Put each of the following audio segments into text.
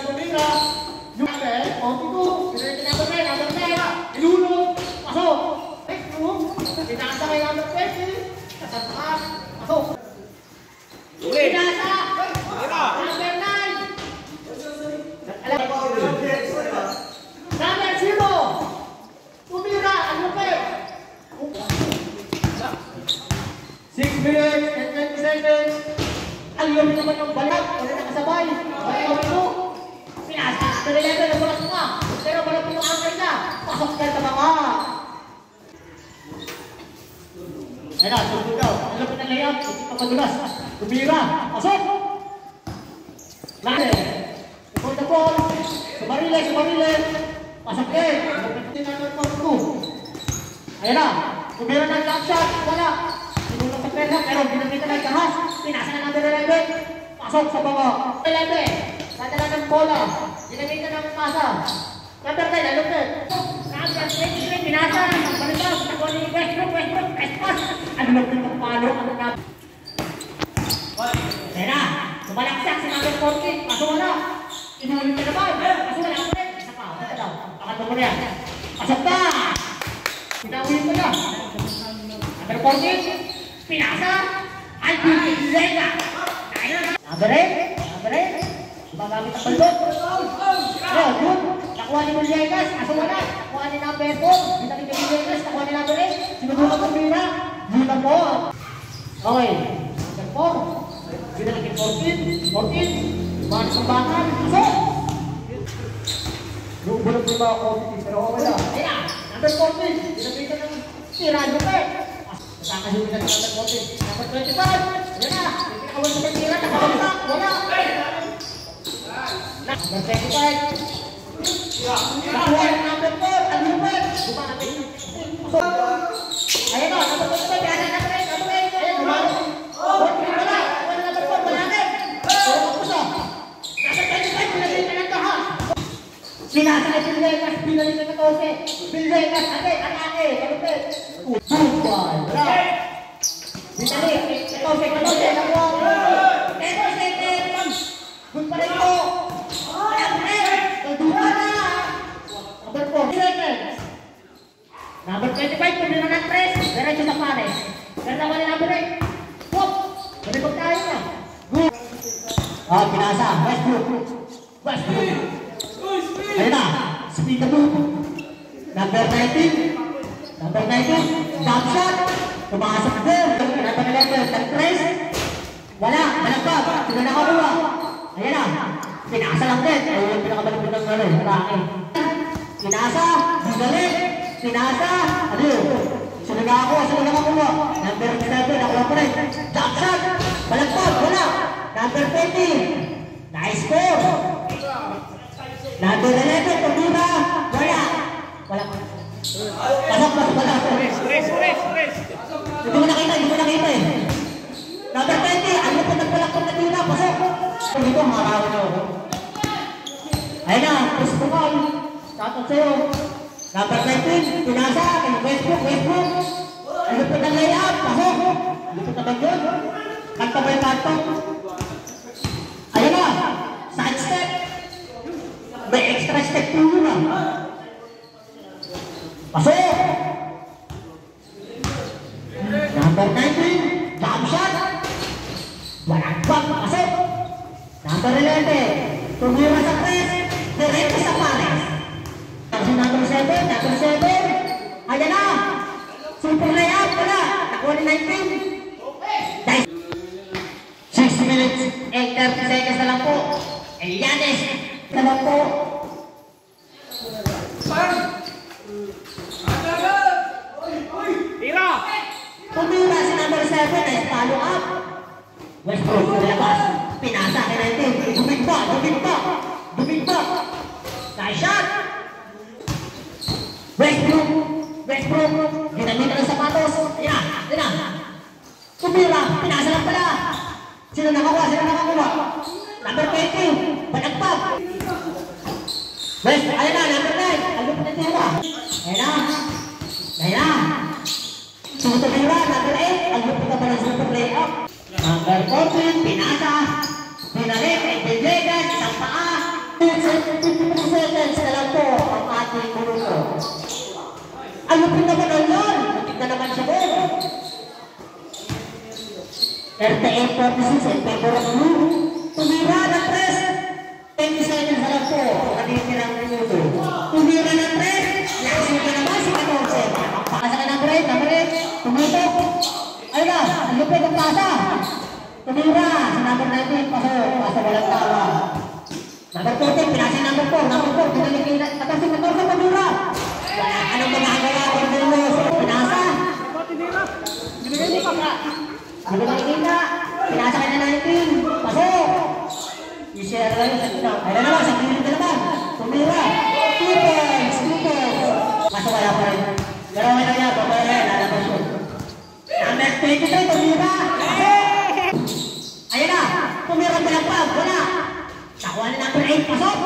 ng tumira. Yung number 42. Pinagin number 9. Number 9. Ilulog. Pasok. Next room. Pinasa kay number 20. Kasataas. Pasok. Pinasa. Number 9. Number 0. Tumira. Ang lupit. 6 minutes and 20 seconds. Ang lupit naman ng balat. Wala nakasabay. Balik ito. Pinasa. Sa level na bulas nga. Pero malapit yung angay na. Pasok ka sa mga. Ayan na. Susunod daw. Ang lupit ng layup. Hindi ka madulas. Tumira. Pasok. Lade. Ipon na ball. Sumarile. Pasok din. Lupit ng number 42. Ayan na. Tumira ng jump shot. Wala. Sinulong sa pera. Pero binamita ng kahas. Pinasa na number 11. Pasok sa baba. 11. Dadala ng bola. Binamita ng pasa. Number 10. Alupit. Number 23. Pinasa. Balibas. Nakuha ni Westbrook. Espas. Ano lupit ng palo. Ano na. Ayan na. Sumalaksak si number 14. Pasok wala. Inulit na naman. Pasok wala. Isa pa. Ito daw. Pakatong mo yan. Pasok na. Pinaulit mo na. Number 14. Pinasa. Ay, Villegas. Number 8. Sumagamit ang balbot. Ayan, yun. Nakuha ni Villegas. Kaso wala. Nakuha ni number 4. Binalik ni Villegas. Nakuha ni number 8. Sinubukan ko nila. Yun po. Okay. Number 4. Binalik ni 14. Mga nasambakan. Kaso. Yung bulog ni mga office. Pero okay na. Ayan. Number 14. Binalik ng tira. Lupit. Nakakasulit na number 14. Number 25. Ayan na. Pinakawal sa tira. Nakawalsak. Wala. Number 25. Nakuha ng number 4. Ang lupit. Bumabit. Ayan na. Number 25. Ayan na. Number 8. Ayan. Bumabit. Wala. Wala number 4. Malangit. Pero kapusa. Number 25. Pinagin ka ng taha. Pinasa kay Villegas. Pinagin ka ng 12. Villegas. Ate. Atake. Kalupit. Bumabay. Wala. Binalik. Ito. Nakuha. Ito. Good pa rin po. Number 4 seconds. Number 25, tumira ng 3. Diretso sa pares. Ganda ko ni number 8. Whoop! Balibog tayo na. Good. Oh, pinasa. Westbrook. Ayun na. Speed the move. Number 19. Jump shot. Tumakasok din. Number 11. Nag-3. Wala. Malagpag. Sino nakakuha? Ayan na. Pinasa lang din. Ayun, pinakabalik mo ng gano'n. Marami. Pinasa. Bigalik. Pinasa. Ano yun? Sino nakakuha? Number 7. Nakuha pa rin. Jump shot. Balagpag. Wala. Number 20. Nice score. Number 11. Tumira. Wala. Pasok. Rest. Hindi mo nakita eh. Number 20. Ano po nagpalakot na tira? Pasok. Dito marawa na ako. Ayun na, push po call. Shoutout sa'yo. Number 19, pinasa, kay Westbrook. Ano po ng layup? Pasok. Ano po naman yun? Kanto ba yung kanto? Ayun na, side step. May extra step po yun na. Pasok. Number 19, jump shot. Walang bang, pasok. Number 11, tumira sa 3, diretso sa pares. Number 7, ayan na. Super layup, wala. Nakuha ni 19. 6 minutes and 30 seconds na lang po. Elianes, na lang po. Tira! Tumira si number 7, nice follow up. Westbrook, nilabas. Pinasa kay 19. Dumigba. Nice shot. Westbrook. Ginamit ng sapatos. Ayan na. Tumira. Pinasa lang pala. Sino nakakuha? Number 20. Balagpag. West. Ayan na. Number 9. Ano po na tira? Ayan na. Tumira. Number 8. Ano po na pala super layup? Number 14. Pinasa. Pinalik. Villegas. Isang paa. 50 seconds na lang po ang ating minuto. Ano po naman ang yan? Tignan naman siya po. 38-46 in favor of blue. Tumira ng press. 20 seconds na lang po ang natitirang minuto. Tumira ng press. Lasin ka naman si 14. Pasa ka ng break. Tumitok. Ayun na. Ang lupit ang pasa. Tumira. Sa number 19. Pasa walang tawa. Number 14. Pinasin number 4. Number 4. Pinalikin na. 14. Tumira. Wala ka nang magagawa. Pinasa. Binigay mo pa ka. Hindi ba nakikita? Pinasa ka na 19. Pasok! I-share lang yung sakit. Ayun naman, sa pilit na naman. Tumira. 2 points. Pasok kaya pa rin. Pero okay na niya. Papaya rin. Lalabas yun. Number 23. Tumira. Ayun na. Tumira ang balagpag. Wala. Nakuha na number 8. Pasok.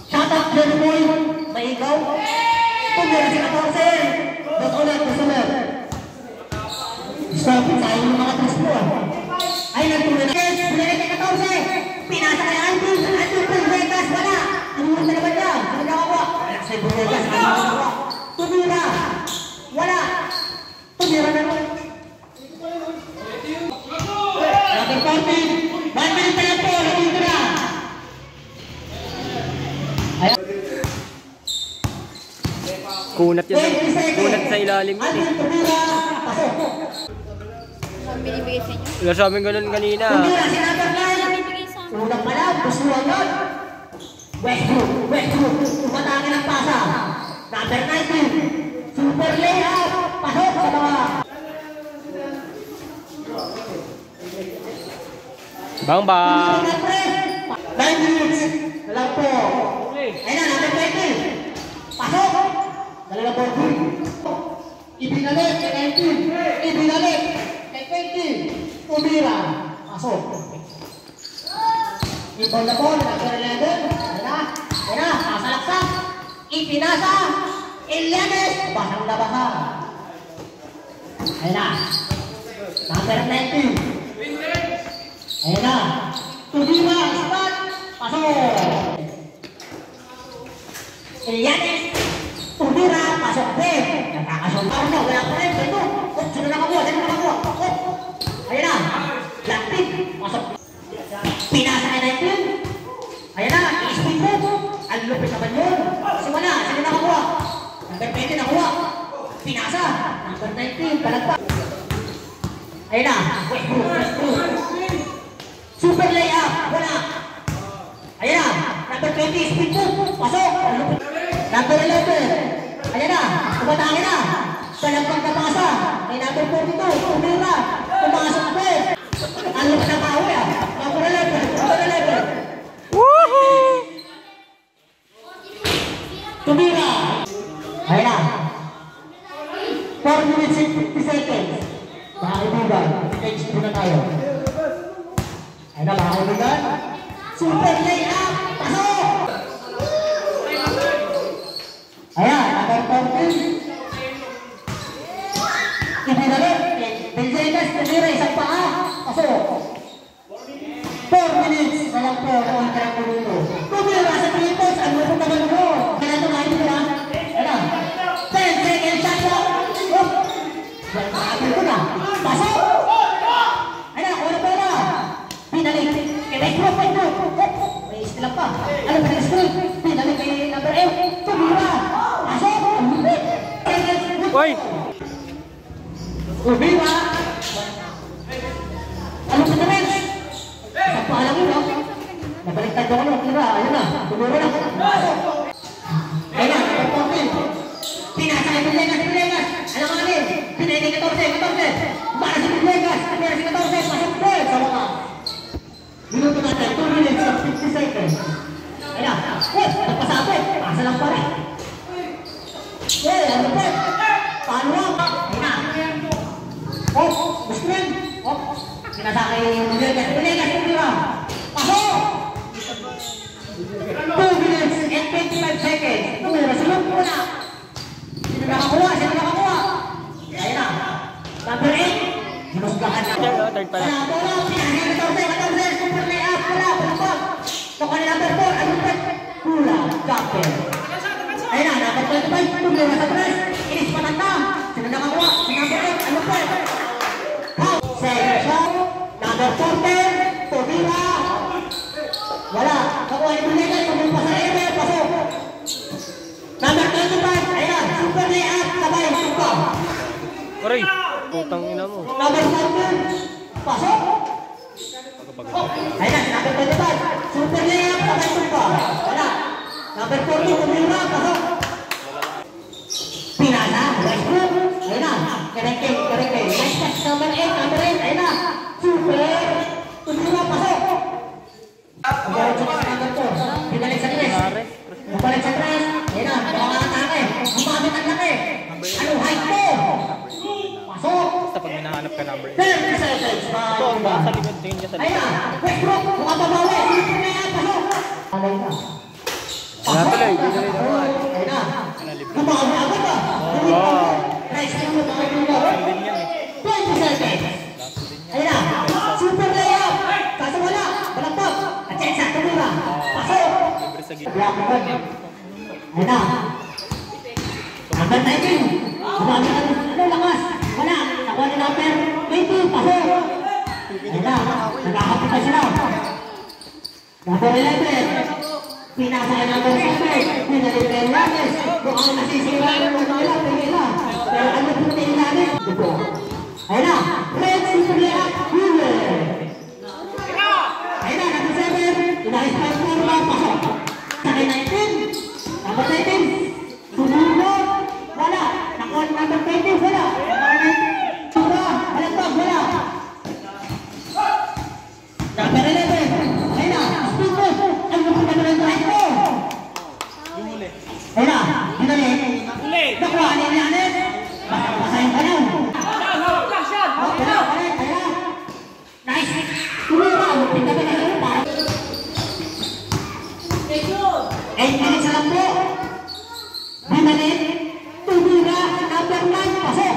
Shout out to the boy. May ikaw. Tumira si 14. Dot ulit. Kusunod. Stop it, tayo yung mga tres mo. Ay, nagtuloy na. Pinalik kay 14. Pinasa kay Andrew. Vegas, wala. Tumulong na naman niya. Tumulong na ako. Wala sa Vegas. Tumira. Wala. Tumira na naman. Number 14. 1 minute na lang po. Tumira. Ayan. Kunat yun. Kunat sa ilalim yun eh. Binibigay sa inyo? Wala sa amin ganun kanina. Binibigay sa amin. Unang pala, gusto mo yun. Westbrook. Tumatangin ang pasa. Number 19. Super layout. Pasok sa mga. Bang. 9 minutes. Nalang po. Ayun na, number 20. Pasok. Dalaga po. Ibinalik kay 19. Ibinalik kay 20. Tumira. Pasok. Ibon na po. Number 11. Ayun na. Pasalaksak. Ipinasa. Ilianes. Basang na basa. Ayun na. Number 19. Ayun na. Tumira. Spot. Pasok. Ilianes. Tumira. Pasok din. Nakakasuntaw na. Wala pa rin. Ito. Sino nakakuha? Ayun na. Laktik. Pasok. Pinasa ka na yun. Ayun na. I-spin mo. Ang lupit naman yun. Kasi wala. Sino nakakuha? Number 20 nakuha. Pinasa. Number 19. Palagpak. Ayun na. Westbrook. Super layup. Wala. Ayun na. Number 20. Spin mo. Pasok. Number 11. Ayun na. Tumatangin na. Palagpak na pasa. Ay number 42. Tumira. Pumasok pa eh. Ang lupit na pahawi ah. Number 11. Woohoo! Tumira. Ayun na. 4 minutes and 50 seconds. Mga kaibigan, tika-exp na tayo. Ayun na mga kaibigan. Super layup. Pasok! Ayan, number 14. Ibinalik. Benzegas, tumira, isang paa. Pasok. 4 minutes na lang po ang karang minuto. Tumira sa 3 points. Ang lupot naman mo. Kailan ito mga ito na? Ayan na. 10 seconds shot po. Bakit ko na? Pasok! Ayan na, kuha na pera. Pinalik. Westbrook. May istilang pa. Ano ba yung screen? Pinalik kay number 8. Tumira. Pasok! Uy! Tumira. Ano sa namin? Isang paalam yun, no? Nabaliktad ko ano, tira. Ayun na. Tumira na. Pasok! Ayun na, number 14. Pinasa kay Villegas. Alam mo namin. Pinay kay 14. Para si Villegas. Tumira si 14. Pasok po. Sa mga. Minuto natin. 2 minutes and 50 seconds. Ayun na. Nagpasapit. Pasa lang pa rin. Ano po? Paano lang? Ayun na. Gusto rin. Pinasa kay Villegas. Tumira. Pasok! 2 minutes and 25 seconds. Tumira. Sulong po na. Sino nakakuha? Ayun na. Number 8. Hinusgahan na. Third pala. Wala, pinahin na 14. Super layup. Wala. Tukuha ni number 4. Ano 5, tumira sa 3. Inis patanda. Sino nakakuha? Si number 8, ano po? Second shot. Number 14, tumira. Wala. Nakuha ni Bulita. Tumira sa ere. Pasok. Number 25. Ayan. Super layup. Sabay. Suka. Aray, putang ina mo. Number 14. Pasok. Ayan. Number 25. Super layup. Sabay. Suka. Wala. Number 40. Tumira. Pasok. Pinasa. Westbrook. Ayan na. Kerengking. Next pass. Number 8. Ayan na. Super. Tumira. Pasok. Balik sa tres. Balik sa tres. Ayan na, mga atake. Umabit ang laki. Ano height mo? Pasok. Basta pag minahanap ka number 8. 30 seconds. Ito, ang baka sa likod. Tingin ka sa Ayan likod. na, Westbrook. Bumababawi. Super na yan. Pasok. Alay na. Wala tuloy, hindi tuloy naman. Ayan na. Bumabawi agad ah. Nice to meet you. 20 seconds. Ayan na. Super layup. Kaso wala. Balagtog. Atsensa. Tumira. Pasok. Libre sa gitna. Ayan na. Number 19. Gumamit ang ano lakas. Wala. Nakuha ni number 20. Pasok. Ayan na. Nagkakapit na sila. Number 11. Pinasa kay number 7. Pinalik kay Ramos. Mukhang nasisira ng mga nila. Pingila. Pero ano po na ilalim? Ayan na. Red super layup. Winner. Ayan na. Number 7. Inayos pa yung forma. Pasok. Sakay 19. Number 19. Sumunod. Wala. Nakuha number 20. Wala. Number 19. Sura. Balagtog. Wala. Number 11. Ayan na. Speedboat. Ang napunta na ng right mo. Ayan na. Hinali. Nakuha ni Yanis. Basahin ka lang. Wala. Ayan na. Nice. Tumira. Tingnan ka na lang. 8 minutes lang po. Binalit. Tumira. Number 9. Pasok.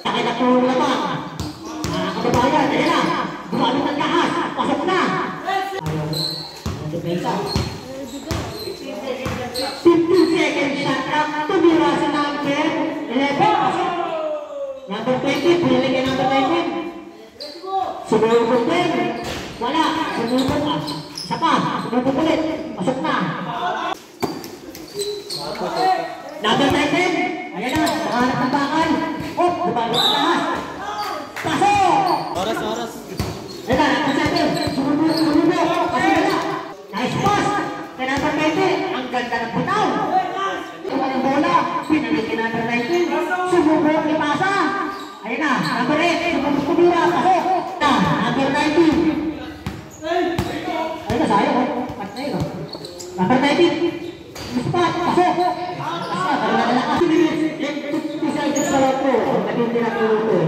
Sakay na po naman. Kababayan. Ayan na. Gumamit ang lakas. Pasok na. 50 seconds shot lang. Tumira sa number 11. Pasok. Number 20. Pinili kay number 19. Sumubok din. Wala. Sumubok ka. Isa pa. Sumubok ulit. Pasok na. Number 19. Ayan na. Nakahanap ng bakal. Oh, lumabot na lahat. Pasok! Oras. Ayan na. Number 7. Sumubok. Pasok na. Nice pass. Kaya number 20. Ang ganda ng butaw. Tuwa ng bola. Pinalik kay number 19. Sumubok. Ipasa. Ayan na. Number 8. Sumubok kumira. Pasok. Number 19. Ayun na, sayang oh. Patay no. Number 19. Spot. Pasok. Isa sa lato. Naging tinatuluto.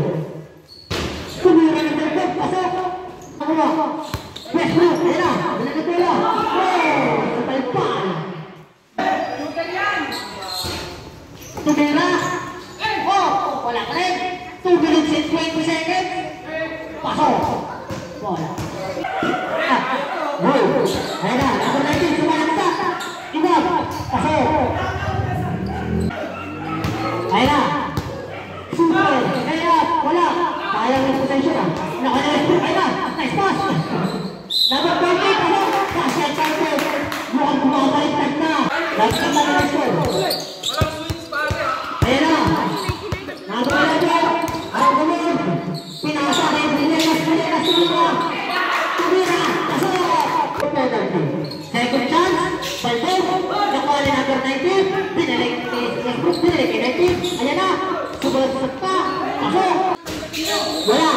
Tumira ng dagdag. Pasok. Ako ba? Westbrook. Ayun na. Nagkatula. Oh! Natalpan. Tumira. Oh! Wala ka rin. 2 minutes and 20 seconds. Pasok. Bola. Ayan na, number 19, sumalakta. Inab, pasok. Ayan na. Super, layup, wala. Sayang yung potential na. Ayan na, nice pass. Number 20, pasok. Pasok, pasok. Mukhang bumabaliktad na. Lagsan na ng score. Ayan na. Number 11, ang gumod. Pinasa kay Bilenas, Tumira. Tumira, pasok. Second chance, Balbon, nakuha ni number 19, pinalik kay 19, ayan na, sumunod pa, pasok, wala,